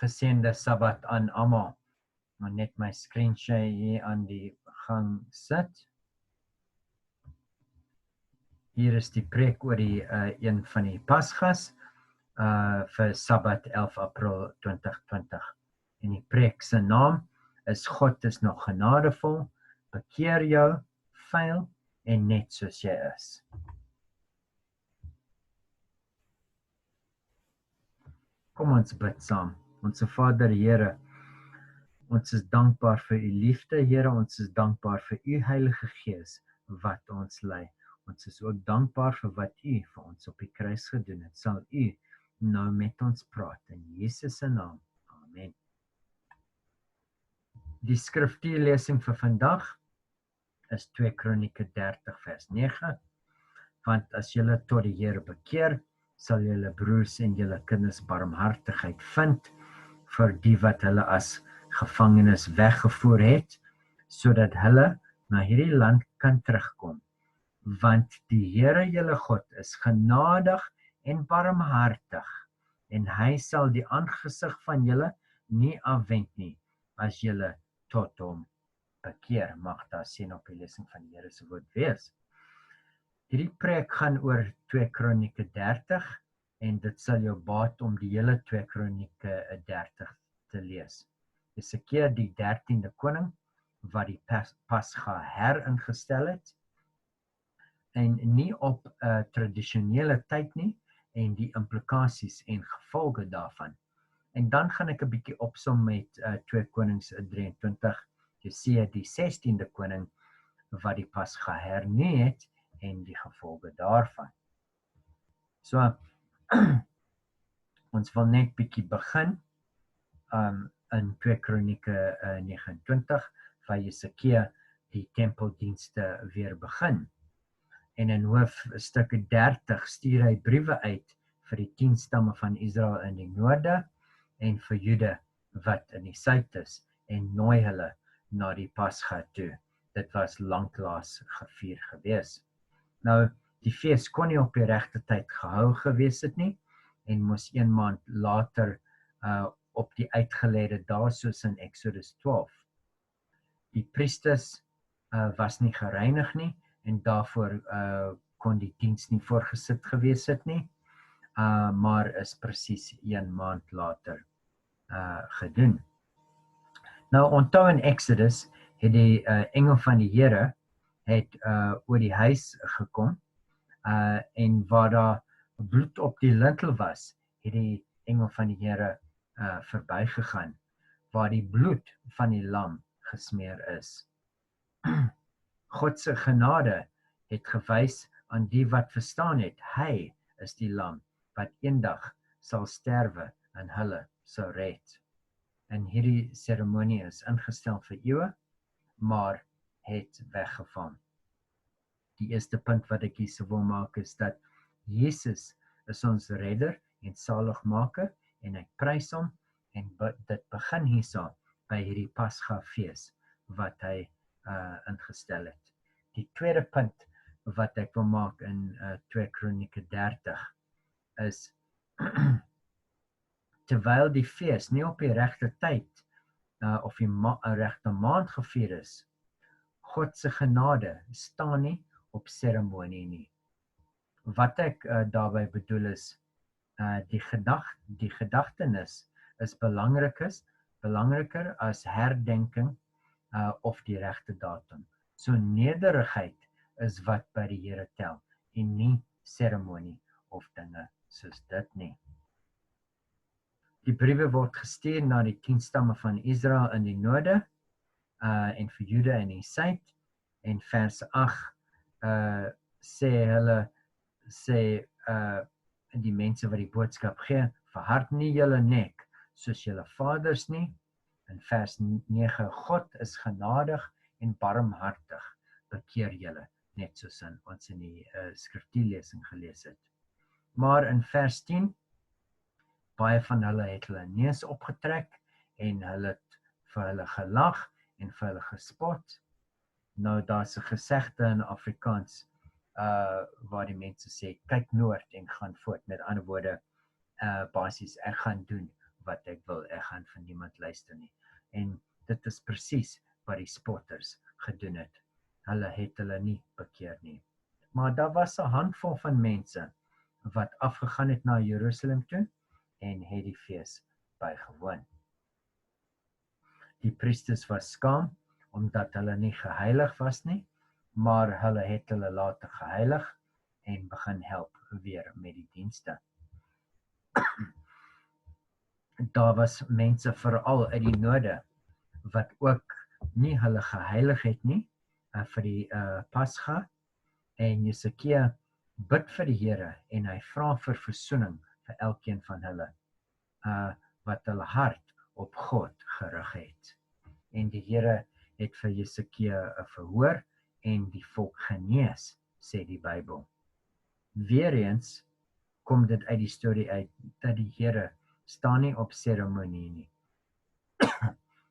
Geseënde Sabbat aan almal. Maar net my screenshare hier aan die gang sit. Hier is die preek oor die een van die Pasgas vir Sabbat 11 April 2020. En die preek se naam is God is nog genadevol, bekeer jou, vuil en net soos jy is. Kom ons bid saam. Onse Vader Here, ons is dankbaar vir u liefde, Here, ons is dankbaar vir u Heilige Gees wat ons lei. Ons is ook dankbaar vir wat u vir ons op die kruis gedoen het. Sal u nou met ons praat in Jesus se naam. Amen. Die skriftuurlesing vir vandag is 2 Kronieke 30 vers 9. Want as julle tot die Here bekeer, sal julle broers en julle kinders barmhartigheid vind vir die wat hulle as gevangenes weggevoer het, sodat hulle na hierdie land kan terugkom. Want die Here julle God is genadig en barmhartig, en hy sal die aangesig van julle nie afwend nie, as julle tot hom bekeer. Mag daar seën op die lesing van die Here se woord wees. Hierdie preek gaan oor 2 Kronieke 30 en dit sal jou baat om die hele 2 Kronieke 30 te lees. Jehsikia die 13de koning wat die Pasga heringestel het en nie op tradisonele tyd nie en die implikasies en gevolge daarvan. En dan gaan ek 'n bietjie opsom met 2 Konings 23, Josia die 16de koning wat die Pasga hernu het en die gevolge daarvan. So, ons wil net bietjie begin in 2 Kronieke 29, waar Jehsikia die tempeldienste weer begin. En in hoofstukke 30 stuur hy briewe uit vir die 10 stamme van Israel in die noorde en vir Jude wat in die suid is en nooi hulle na die Pasga toe. Dit was lanklaas gevier gewees. Nou, die fees kon nie op die regte tyd gehou gewees het nie en moes 1 maand later op die uitgeleide dae soos in Exodus 12. Die priesters was nie gereinig nie en daarvoor kon die diens nie voorgesit gewees het nie, maar is presies 1 maand later gedoen. Nou onthou in Exodus het die engel van die Here het oor die huis gekom en waar daar bloed op die lintel was, het die engel van die Here verbygegaan, waar die bloed van die lam gesmeer is. God se genade het gewys aan die wat verstaan het, hy is die lam wat eendag sal sterwe en hulle sal red. En hierdie seremonie is ingestel vir eeue, maar het weggeval. Die eerste punt wat ek hier wil maak is dat Jesus is ons redder en saligmaker en ek prys hom en dit begin hierso by hierdie Pasga fees wat hy ingestel het. Die tweede punt wat ek wil maak in 2 Kronieke 30 is terwyl die fees nie op die regte tyd of die regte maand gevier is, God se genade staan nie op seremonie nie. Wat ek daarby bedoel is, die gedagtenis is belangriker as herdenking of die regte datum. So nederigheid is wat by die Here tel en nie seremonie of dinge soos dit nie. Die briewe word gestuur na die 10 stamme van Israel in die noorde en vir Jude in die suid. En vers 8 sê die mense wat die boodskap gee, verhard nie julle nek soos julle vaders nie. In vers 9, God is genadig en barmhartig, bekeer julle, net soos ons in die skriftuurlesing gelees het. Maar in vers 10, baie van hulle het hulle neus opgetrek en hulle het vir hulle gelag en vir hulle gespot. Nou daar's 'n gesegde in Afrikaans waar die mense sê kyk noord en gaan voort. Met ander woorde, basies ek gaan doen wat ek wil, ek gaan van niemand luister nie. En dit is presies wat die spotters gedoen het. Hulle het hulle nie bekeer nie. Maar daar was 'n handvol van mense wat afgegaan het na Jerusalem toe en het die fees bygewoon. Die priesters was skaam omdat hulle nie geheilig was nie, maar hulle het hulle later geheilig en begin help weer met die dienste. Daar was mense veral uit die noorde wat ook nie hulle geheilig het nie vir die Pasga, en Jehsikia bid vir die Here en hy vra vir versoening vir elkeen van hulle wat hulle hart op God gerig het. En die Here het vir Jehsikia verhoor en die volk genees, sê die Bybel. Weereens kom dit uit die storie uit dat die Here staan nie op seremonie nie,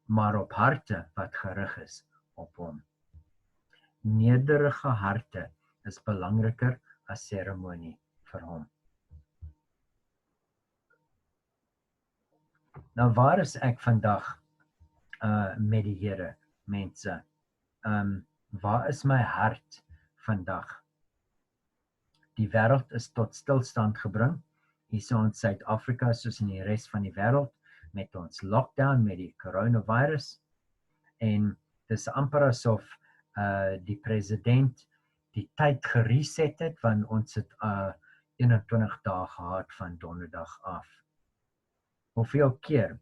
maar op harte wat gerig is op hom. Nederige harte is belangriker as seremonie vir hom. Nou waar is ek vandag met die Here, mense? Waar is my hart vandag? Die wêreld is tot stilstand gebring, hier in Suid-Afrika soos in die res van die wêreld, met ons lockdown, met die coronavirus, en dis amper asof die president die tyd gereset het, want ons het 21 dae gehad van donderdag af. Hoeveel keer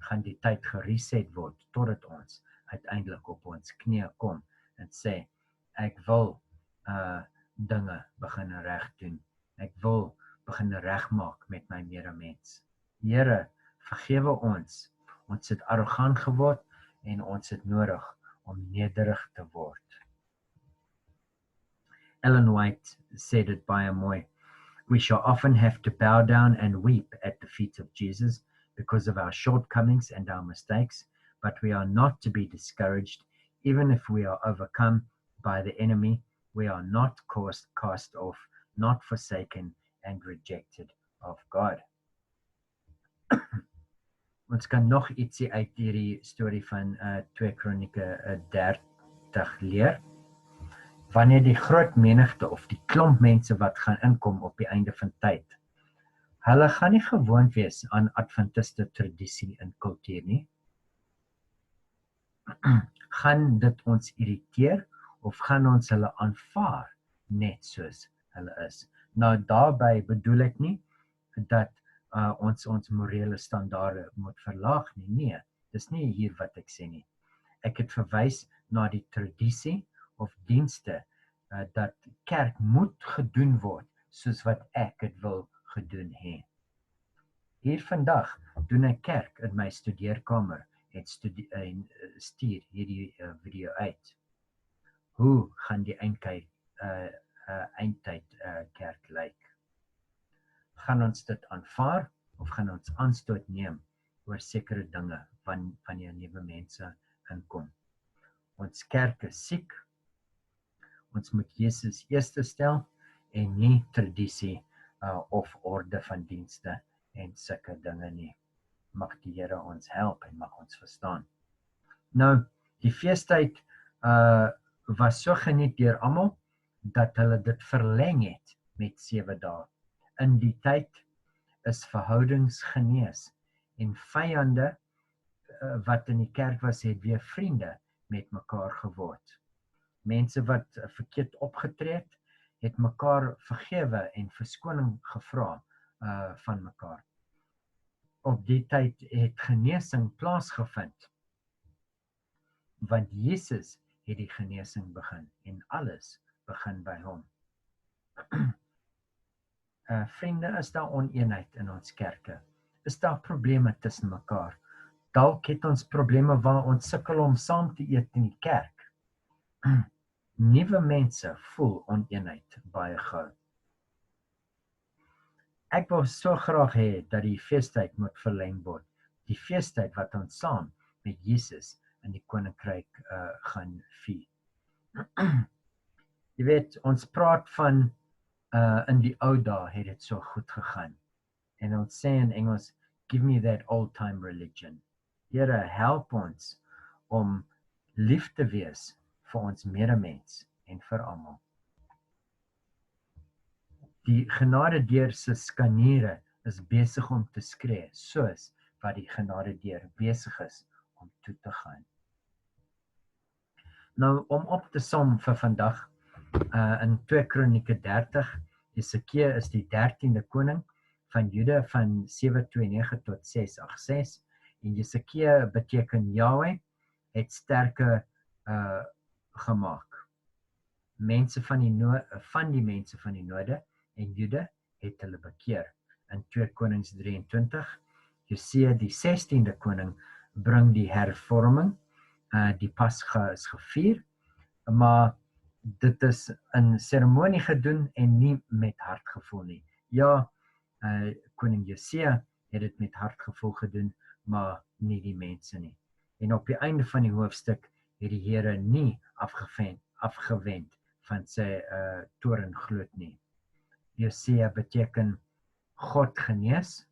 gaan die tyd gereset word, totdat ons uiteindelik op ons knieë kom en sê, ek wil dinge begin reg doen. Ek wil begin regmaak met my medemens. Here, vergewe ons. Ons het arrogant geword en ons het nodig om nederig te word. Ellen White said it baie mooi. We shall often have to bow down and weep at the feet of Jesus because of our shortcomings and our mistakes, but we are not to be discouraged. Even if we are overcome by the enemy, we are not cast off, not forsaken and rejected of God. Ons kan nog ietsie uit hierdie storie van 2 Kronieke 30 leer. Wanneer die groot menigte of die klomp mense wat gaan inkom op die einde van tyd, hulle gaan nie gewoond wees aan Adventiste tradisie en kultuur nie. Gaan dit ons irriteer of gaan ons hulle aanvaar net soos hulle is? Nou daarby bedoel ek nie dat ons morele standaarde moet verlaag nie. Nee, dis nie hier wat ek sê nie. Ek het verwys na die tradisie of dienste dat kerk moet gedoen word soos wat ek het wil gedoen hê. Hier vandag doen ek kerk in my studeerkamer en stuur hierdie video uit. Hoe gaan die eindtyd kerk lyk? Gaan ons dit aanvaar of gaan ons aanstoot neem oor sekere dinge wanneer nuwe mense inkom? Ons kerk is siek. Ons moet Jesus eerste stel en nie tradisie of orde van dienste en sulke dinge nie. Mag die Here ons help en mag ons verstaan. Nou, die feestyd was so geniet deur almal dat hulle dit verleng het met 7 dae. In die tyd is verhoudings genees en vyande wat in die kerk was, het weer vriende met mekaar geword. Mense wat verkeerd opgetree het mekaar vergewe en verskoning gevra van mekaar. Op die tyd het genesing plaasgevind, want Jesus het die genesing begin en alles begin by hom. Vriende, is daar oneenheid in ons kerke? Is daar probleme tussen mekaar? Dalk het ons probleme waar ons sukkel om saam te eet in die kerk. Nuwe mense voel oneenheid baie gou. Ek wil so graag hê dat die feestyd moet verleng word. Die feestyd wat ons saam met Jesus in die koninkryk gaan vier. Jy weet, ons praat van in die ou dae het dit so goed gegaan. En ons sê in Engels, give me that old time religion. Here, help ons om lief te wees vir ons medemens en vir almal. Die genadedeur se skaniere is besig om te skree, soos wat die genadedeur besig is om toe te gaan. Nou, om op te som vir vandag, in 2 Kronieke 30, Jehsikia is die 13de koning van Juda van 729 tot 686, en Jehsikia beteken Yahweh het sterke gemaak. Mense van die mense van die noorde en Juda het hulle bekeer. In 2 Konings 23, Josia die 16de koning bring die hervorming, die Pasga is gevier, maar dit is in seremonie gedoen en nie met hartgevoel nie. Ja, koning Josia het dit met hartgevoel gedoen, maar nie die mense nie. En op die einde van die hoofstuk het die Here nie afgewend van sy torengloed nie. Josia beteken God genees,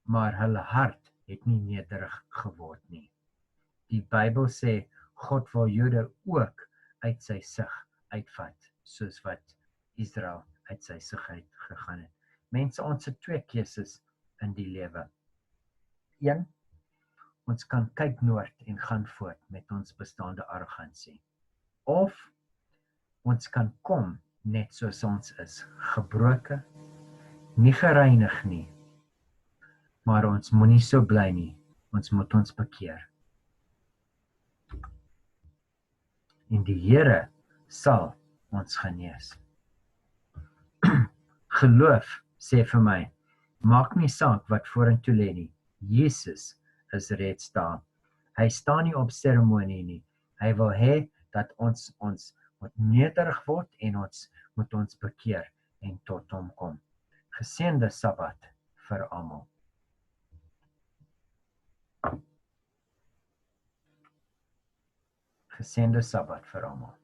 maar hulle hart het nie nederig geword nie. Die Bybel sê God wil Jode ook uit sy sig uitvat, soos wat Israel uit sy sig uitgegaan het. Mense, ons het 2 keuses in die lewe. 1, ons kan kyk noord en gaan voort met ons bestaande arrogansie. Of ons kan kom net soos ons is, gebroke, nie gereinig nie, maar ons moenie so bly nie, ons moet ons bekeer. En die Here sal ons genees. Geloof sê vir my, maak nie saak wat vorentoe lê nie, Jesus is reeds daar. Hy staan nie op seremonie nie. Hy wil hê dat ons moet nederig word en ons moet ons bekeer en tot hom kom. Geseënde Sabbat vir almal. Geseënde Sabbat vir almal.